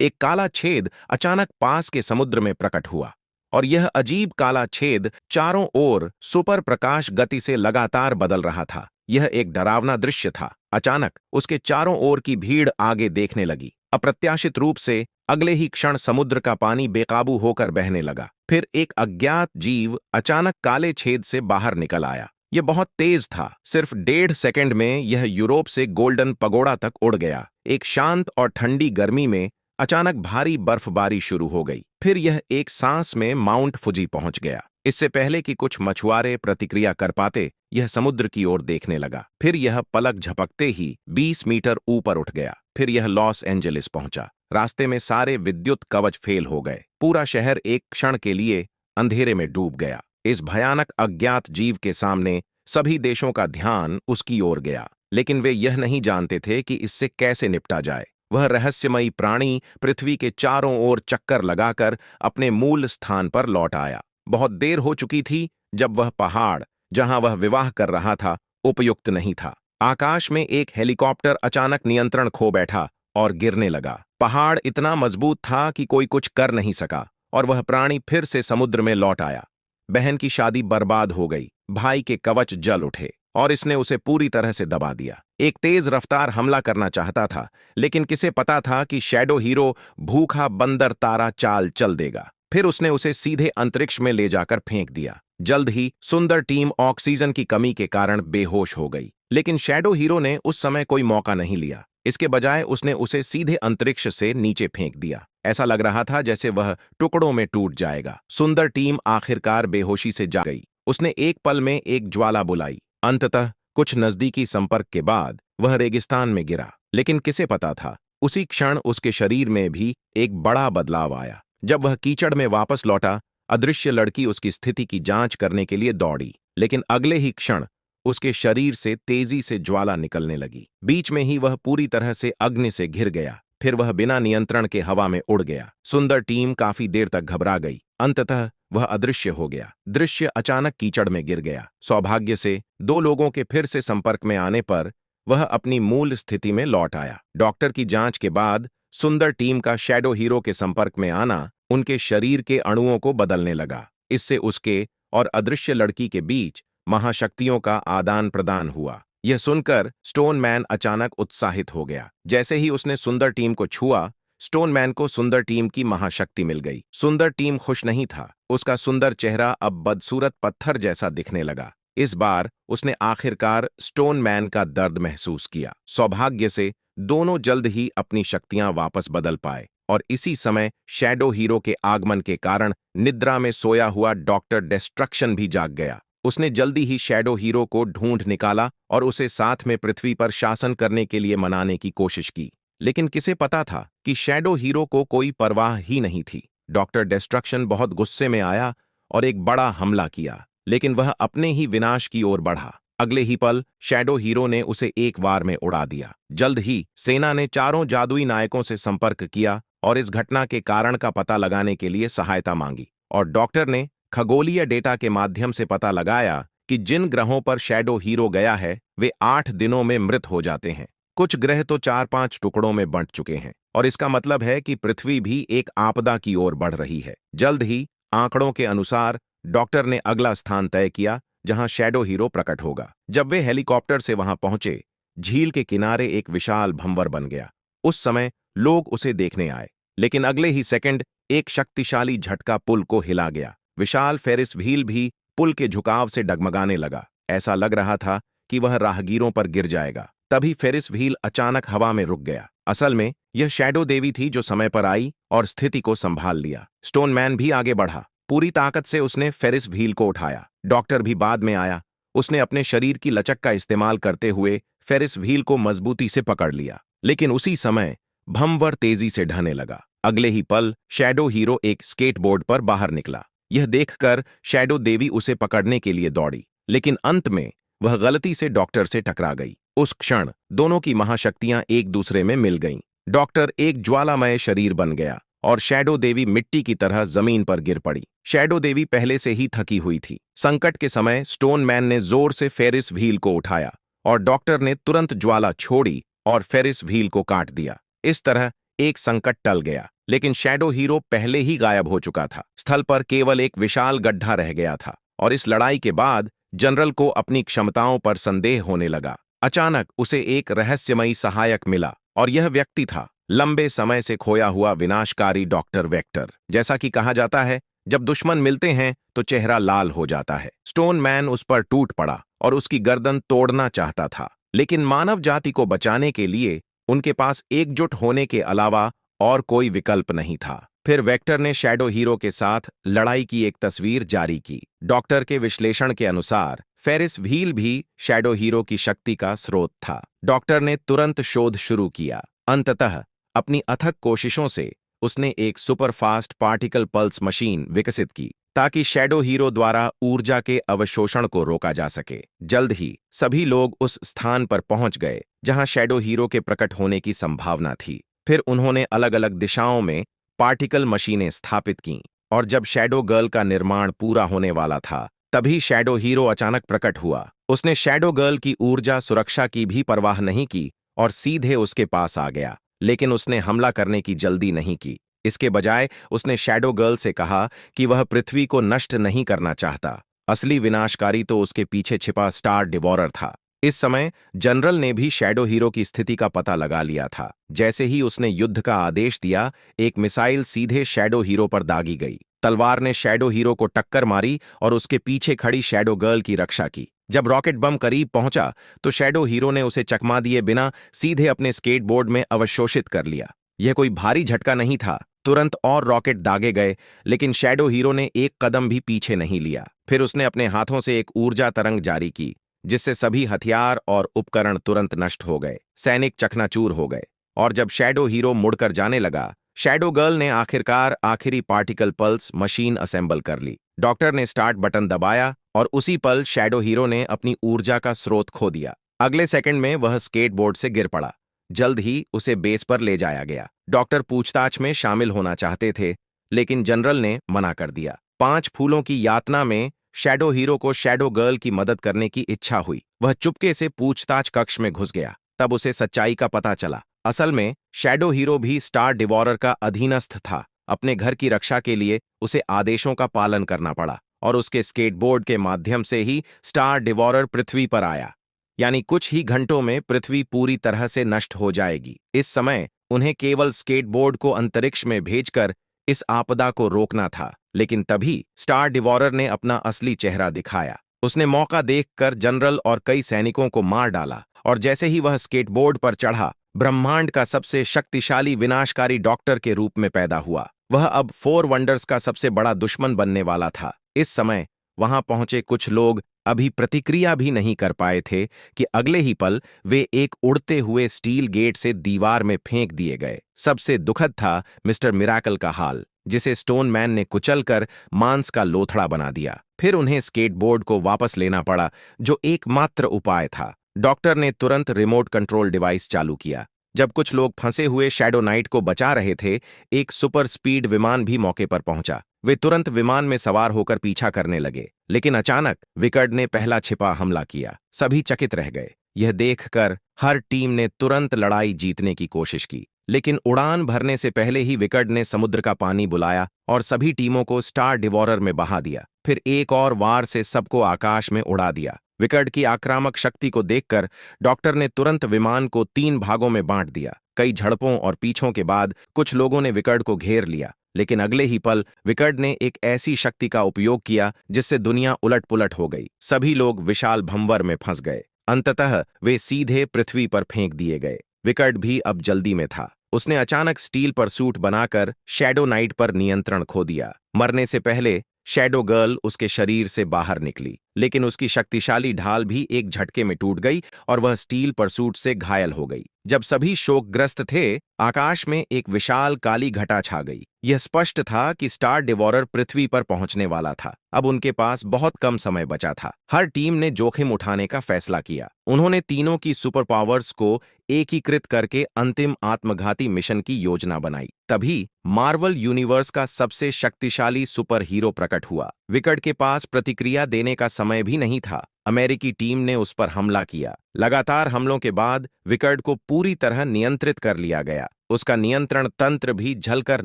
एक काला छेद अचानक पास के समुद्र में प्रकट हुआ और यह अजीब काला छेद चारों ओर सुपर प्रकाश गति से लगातार बदल रहा था। यह एक डरावना दृश्य था। अचानक उसके चारों ओर की भीड़ आगे देखने लगी। अप्रत्याशित रूप से अगले ही क्षण समुद्र का पानी बेकाबू होकर बहने लगा। फिर एक अज्ञात जीव अचानक काले छेद से बाहर निकल आया। यह बहुत तेज था। सिर्फ 1.5 सेकंड में यह यूरोप से गोल्डन पगोड़ा तक उड़ गया। एक शांत और ठंडी गर्मी में अचानक भारी बर्फबारी शुरू हो गई। फिर यह एक सांस में माउंट फुजी पहुंच गया। इससे पहले कि कुछ मछुआरे प्रतिक्रिया कर पाते, यह समुद्र की ओर देखने लगा। फिर यह पलक झपकते ही 20 मीटर ऊपर उठ गया। फिर यह लॉस एंजलिस पहुंचा। रास्ते में सारे विद्युत कवच फेल हो गए। पूरा शहर एक क्षण के लिए अंधेरे में डूब गया। इस भयानक अज्ञात जीव के सामने सभी देशों का ध्यान उसकी ओर गया, लेकिन वे यह नहीं जानते थे कि इससे कैसे निपटा जाए। वह रहस्यमयी प्राणी पृथ्वी के चारों ओर चक्कर लगाकर अपने मूल स्थान पर लौट आया। बहुत देर हो चुकी थी जब वह पहाड़ जहां वह विवाह कर रहा था उपयुक्त नहीं था। आकाश में एक हेलीकॉप्टर अचानक नियंत्रण खो बैठा और गिरने लगा। पहाड़ इतना मजबूत था कि कोई कुछ कर नहीं सका और वह प्राणी फिर से समुद्र में लौट आया। बहन की शादी बर्बाद हो गई। भाई के कवच जल उठे और इसने उसे पूरी तरह से दबा दिया। एक तेज रफ्तार हमला करना चाहता था, लेकिन किसे पता था कि शैडो हीरो भूखा बंदर तारा चाल चल देगा। फिर उसने उसे सीधे अंतरिक्ष में ले जाकर फेंक दिया। जल्द ही सुंदर टीम ऑक्सीजन की कमी के कारण बेहोश हो गई, लेकिन शैडो हीरो ने उस समय कोई मौका नहीं लिया। इसके बजाय उसने उसे सीधे अंतरिक्ष से नीचे फेंक दिया। ऐसा लग रहा था जैसे वह टुकड़ों में टूट जाएगा। सुंदर टीम आखिरकार बेहोशी से जा गई। उसने एक पल में एक ज्वाला बुलाई। अंततः कुछ नजदीकी संपर्क के बाद वह रेगिस्तान में गिरा। लेकिन किसे पता था, उसी क्षण उसके शरीर में भी एक बड़ा बदलाव आया। जब वह कीचड़ में वापस लौटा, अदृश्य लड़की उसकी स्थिति की जांच करने के लिए दौड़ी, लेकिन अगले ही क्षण उसके शरीर से तेजी से ज्वाला निकलने लगी। बीच में ही वह पूरी तरह से अग्नि से घिर गया। फिर वह बिना नियंत्रण के हवा में उड़ गया। सुंदर टीम काफी देर तक घबरा गई। अंततः वह अदृश्य हो गया। दृश्य अचानक कीचड़ में गिर गया। सौभाग्य से दो लोगों के फिर से संपर्क में आने पर वह अपनी मूल स्थिति में लौट आया। डॉक्टर की जांच के बाद सुंदर टीम का शैडो हीरो के संपर्क में आना उनके शरीर के अणुओं को बदलने लगा। इससे उसके और अदृश्य लड़की के बीच महाशक्तियों का आदान प्रदान हुआ। यह सुनकर स्टोन मैन अचानक उत्साहित हो गया। जैसे ही उसने सुंदर टीम को छुआ, स्टोन मैन को सुंदर टीम की महाशक्ति मिल गई। सुंदर टीम खुश नहीं था। उसका सुंदर चेहरा अब बदसूरत पत्थर जैसा दिखने लगा। इस बार उसने आखिरकार स्टोन मैन का दर्द महसूस किया। सौभाग्य से दोनों जल्द ही अपनी शक्तियां वापस बदल पाए और इसी समय शैडो हीरो के आगमन के कारण निद्रा में सोया हुआ डॉक्टर डिस्ट्रक्शन भी जाग गया। उसने जल्दी ही शैडो हीरो को ढूंढ निकाला और उसे साथ में पृथ्वी पर शासन करने के लिए मनाने की कोशिश की। लेकिन किसे पता था कि शैडो हीरो को कोई परवाह ही नहीं थी। डॉक्टर डिस्ट्रक्शन बहुत गुस्से में आया और एक बड़ा हमला किया, लेकिन वह अपने ही विनाश की ओर बढ़ा। अगले ही पल शैडो हीरो ने उसे एक वार में उड़ा दिया। जल्द ही सेना ने चारों जादुई नायकों से संपर्क किया और इस घटना के कारण का पता लगाने के लिए सहायता मांगी। और डॉक्टर ने खगोलीय डेटा के माध्यम से पता लगाया कि जिन ग्रहों पर शैडो हीरो गया है वे 8 दिनों में मृत हो जाते हैं। कुछ ग्रह तो 4-5 टुकड़ों में बंट चुके हैं और इसका मतलब है कि पृथ्वी भी एक आपदा की ओर बढ़ रही है। जल्द ही आंकड़ों के अनुसार डॉक्टर ने अगला स्थान तय किया जहां शैडो हीरो प्रकट होगा। जब वे हेलीकॉप्टर से वहां पहुंचे, झील के किनारे एक विशाल भंवर बन गया। उस समय लोग उसे देखने आए, लेकिन अगले ही सेकंड एक शक्तिशाली झटका पुल को हिला गया। विशाल फेरिस व्हील भी पुल के झुकाव से डगमगाने लगा। ऐसा लग रहा था कि वह राहगीरों पर गिर जाएगा। तभी फेरिस व्हील अचानक हवा में रुक गया। असल में यह शैडो देवी थी जो समय पर आई और स्थिति को संभाल लिया। स्टोन मैन भी आगे बढ़ा। पूरी ताकत से उसने फेरिस व्हील को उठाया। डॉक्टर भी बाद में आया। उसने अपने शरीर की लचक का इस्तेमाल करते हुए फेरिस व्हील को मजबूती से पकड़ लिया। लेकिन उसी समय भंवर तेजी से ढहने लगा। अगले ही पल शैडो हीरो एक स्केटबोर्ड पर बाहर निकला। यह देखकर शैडो देवी उसे पकड़ने के लिए दौड़ी, लेकिन अंत में वह गलती से डॉक्टर से टकरा गई। उस क्षण दोनों की महाशक्तियां एक दूसरे में मिल गईं। डॉक्टर एक ज्वालामय शरीर बन गया और शैडो देवी मिट्टी की तरह जमीन पर गिर पड़ी। शैडो देवी पहले से ही थकी हुई थी। संकट के समय स्टोन मैन ने जोर से फेरिस व्हील को उठाया और डॉक्टर ने तुरंत ज्वाला छोड़ी और फेरिस व्हील को काट दिया। इस तरह एक संकट टल गया, लेकिन शैडो हीरो पहले ही गायब हो चुका था। स्थल पर केवल एक विशाल गड्ढा रह गया था और इस लड़ाई के बाद जनरल को अपनी क्षमताओं पर संदेह होने लगा। अचानक उसे एक रहस्यमयी सहायक मिला और यह व्यक्ति था लंबे समय से खोया हुआ विनाशकारी डॉक्टर वेक्टर। जैसा कि कहा जाता है, जब दुश्मन मिलते हैं तो चेहरा लाल हो जाता है। स्टोन मैन उस पर टूट पड़ा और उसकी गर्दन तोड़ना चाहता था, लेकिन मानव जाति को बचाने के लिए उनके पास एकजुट होने के अलावा और कोई विकल्प नहीं था। फिर वेक्टर ने शैडो हीरो के साथ लड़ाई की एक तस्वीर जारी की। डॉक्टर के विश्लेषण के अनुसार फेरिस व्हील भी शैडो हीरो की शक्ति का स्रोत था। डॉक्टर ने तुरंत शोध शुरू किया। अंततः अपनी अथक कोशिशों से उसने एक सुपरफास्ट पार्टिकल पल्स मशीन विकसित की ताकि शैडो हीरो द्वारा ऊर्जा के अवशोषण को रोका जा सके। जल्द ही सभी लोग उस स्थान पर पहुंच गए जहां शैडो हीरो के प्रकट होने की संभावना थी। फिर उन्होंने अलग अलग दिशाओं में पार्टिकल मशीनें स्थापित कीं और जब शैडो गर्ल का निर्माण पूरा होने वाला था, तभी शैडो हीरो अचानक प्रकट हुआ। उसने शैडो गर्ल की ऊर्जा सुरक्षा की भी परवाह नहीं की और सीधे उसके पास आ गया, लेकिन उसने हमला करने की जल्दी नहीं की। इसके बजाय उसने शैडो गर्ल से कहा कि वह पृथ्वी को नष्ट नहीं करना चाहता। असली विनाशकारी तो उसके पीछे छिपा स्टार डिवॉरर था। इस समय जनरल ने भी शैडो हीरो की स्थिति का पता लगा लिया था। जैसे ही उसने युद्ध का आदेश दिया, एक मिसाइल सीधे शैडो हीरो पर दागी गई। तलवार ने शैडो हीरो को टक्कर मारी और उसके पीछे खड़ी शैडो गर्ल की रक्षा की। जब रॉकेट बम करीब पहुंचा तो शैडो हीरो ने उसे चकमा दिए बिना सीधे अपने स्केटबोर्ड में अवशोषित कर लिया। यह कोई भारी झटका नहीं था। तुरंत और रॉकेट दागे गए, लेकिन शैडो हीरो ने एक कदम भी पीछे नहीं लिया। फिर उसने अपने हाथों से एक ऊर्जा तरंग जारी की, जिससे सभी हथियार और उपकरण तुरंत नष्ट हो गए। सैनिक चकनाचूर हो गए और जब शैडो हीरो मुड़कर जाने लगा, शैडो गर्ल ने आखिरकार आखिरी पार्टिकल पल्स मशीन असेंबल कर ली। डॉक्टर ने स्टार्ट बटन दबाया और उसी पल शैडो हीरो ने अपनी ऊर्जा का स्रोत खो दिया। अगले सेकंड में वह स्केटबोर्ड से गिर पड़ा। जल्द ही उसे बेस पर ले जाया गया। डॉक्टर पूछताछ में शामिल होना चाहते थे, लेकिन जनरल ने मना कर दिया। 5 फूलों की यातना में शैडो हीरो को शैडो गर्ल की मदद करने की इच्छा हुई। वह चुपके से पूछताछ कक्ष में घुस गया। तब उसे सच्चाई का पता चला। असल में शैडो हीरो भी स्टार डिवॉरर का अधीनस्थ था। अपने घर की रक्षा के लिए उसे आदेशों का पालन करना पड़ा और उसके स्केटबोर्ड के माध्यम से ही स्टार डिवॉरर पृथ्वी पर आया। यानी कुछ ही घंटों में पृथ्वी पूरी तरह से नष्ट हो जाएगी। इस समय उन्हें केवल स्केटबोर्ड को अंतरिक्ष में भेजकर इस आपदा को रोकना था। लेकिन तभी स्टार डिवॉरर ने अपना असली चेहरा दिखाया। उसने मौका देखकर जनरल और कई सैनिकों को मार डाला और जैसे ही वह स्केटबोर्ड पर चढ़ा, ब्रह्मांड का सबसे शक्तिशाली विनाशकारी डॉक्टर के रूप में पैदा हुआ। वह अब 4 वंडर्स का सबसे बड़ा दुश्मन बनने वाला था। इस समय वहां पहुंचे कुछ लोग अभी प्रतिक्रिया भी नहीं कर पाए थे कि अगले ही पल वे एक उड़ते हुए स्टील गेट से दीवार में फेंक दिए गए। सबसे दुखद था मिस्टर मिराकल का हाल, जिसे स्टोन मैन ने कुचलकर मांस का लोथड़ा बना दिया। फिर उन्हें स्केटबोर्ड को वापस लेना पड़ा, जो एकमात्र उपाय था। डॉक्टर ने तुरंत रिमोट कंट्रोल डिवाइस चालू किया। जब कुछ लोग फंसे हुए शैडो नाइट को बचा रहे थे, एक सुपर स्पीड विमान भी मौके पर पहुंचा। वे तुरंत विमान में सवार होकर पीछा करने लगे, लेकिन अचानक विकर्ड ने पहला छिपा हमला किया। सभी चकित रह गए। यह देखकर हर टीम ने तुरंत लड़ाई जीतने की कोशिश की, लेकिन उड़ान भरने से पहले ही विकर्ड ने समुद्र का पानी बुलाया और सभी टीमों को स्टार डिवॉरर में बहा दिया। फिर एक और वार से सबको आकाश में उड़ा दिया। विकर्ड की आक्रामक शक्ति को देखकर डॉक्टर ने तुरंत विमान को 3 भागों में बांट दिया। कई झड़पों और पीछों के बाद कुछ लोगों ने विकर्ड को घेर लिया, लेकिन अगले ही पल विकर्ड ने एक ऐसी शक्ति का उपयोग किया जिससे दुनिया उलट-पुलट हो गई। सभी लोग विशाल भंवर में फंस गए। अंततः वे सीधे पृथ्वी पर फेंक दिए गए। विकर्ड भी अब जल्दी में था। उसने अचानक स्टील पर सूट बनाकर शैडो नाइट पर नियंत्रण खो दिया। मरने से पहले शैडो गर्ल उसके शरीर से बाहर निकली, लेकिन उसकी शक्तिशाली ढाल भी एक झटके में टूट गई और वह स्टील परसूट से घायल हो गई। जब सभी शोकग्रस्त थे, आकाश में एक विशाल काली घटा छा गई। यह स्पष्ट था कि स्टार डिवॉरर पृथ्वी पर पहुंचने वाला था। अब उनके पास बहुत कम समय बचा था। हर टीम ने जोखिम उठाने का फैसला किया। उन्होंने तीनों की सुपर पावर्स को एकीकृत करके अंतिम आत्मघाती मिशन की योजना बनाई। तभी मार्वल यूनिवर्स का सबसे शक्तिशाली सुपर हीरो प्रकट हुआ। विकर्ड के पास प्रतिक्रिया देने का समय भी नहीं था। अमेरिकी टीम ने उस पर हमला किया। लगातार हमलों के बाद विकर्ड को पूरी तरह नियंत्रित कर लिया गया। उसका नियंत्रण तंत्र भी झलकर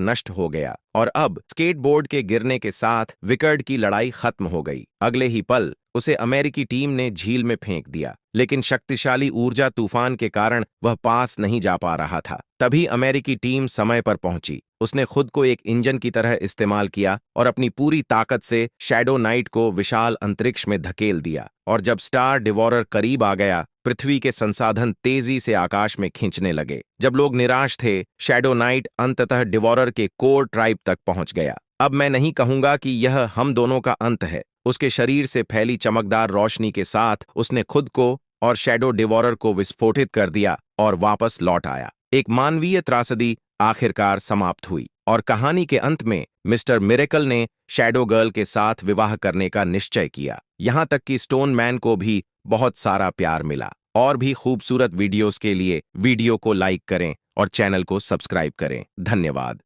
नष्ट हो गया और अब स्केटबोर्ड के गिरने के साथ विकर्ड की लड़ाई खत्म हो गई। अगले ही पल उसे अमेरिकी टीम ने झील में फेंक दिया, लेकिन शक्तिशाली ऊर्जा तूफान के कारण वह पास नहीं जा पा रहा था। तभी अमेरिकी टीम समय पर पहुंची। उसने खुद को एक इंजन की तरह इस्तेमाल किया और अपनी पूरी ताकत से शैडो नाइट को विशाल अंतरिक्ष में धकेल दिया। और जब स्टार डिवॉरर करीब आ गया, पृथ्वी के संसाधन तेजी से आकाश में खींचने लगे। जब लोग निराश थे, शैडो नाइट अंततः डिवॉरर के कोर ट्राइब तक पहुंच गया। अब मैं नहीं कहूंगा कि यह हम दोनों का अंत है। उसके शरीर से फैली चमकदार रोशनी के साथ उसने खुद को और शैडो डिवॉरर को विस्फोटित कर दिया और वापस लौट आया। एक मानवीय त्रासदी आखिरकार समाप्त हुई और कहानी के अंत में मिस्टर मिरेकल ने शैडो गर्ल के साथ विवाह करने का निश्चय किया। यहां तक कि स्टोन मैन को भी बहुत सारा प्यार मिला। और भी खूबसूरत वीडियोस के लिए वीडियो को लाइक करें और चैनल को सब्सक्राइब करें। धन्यवाद।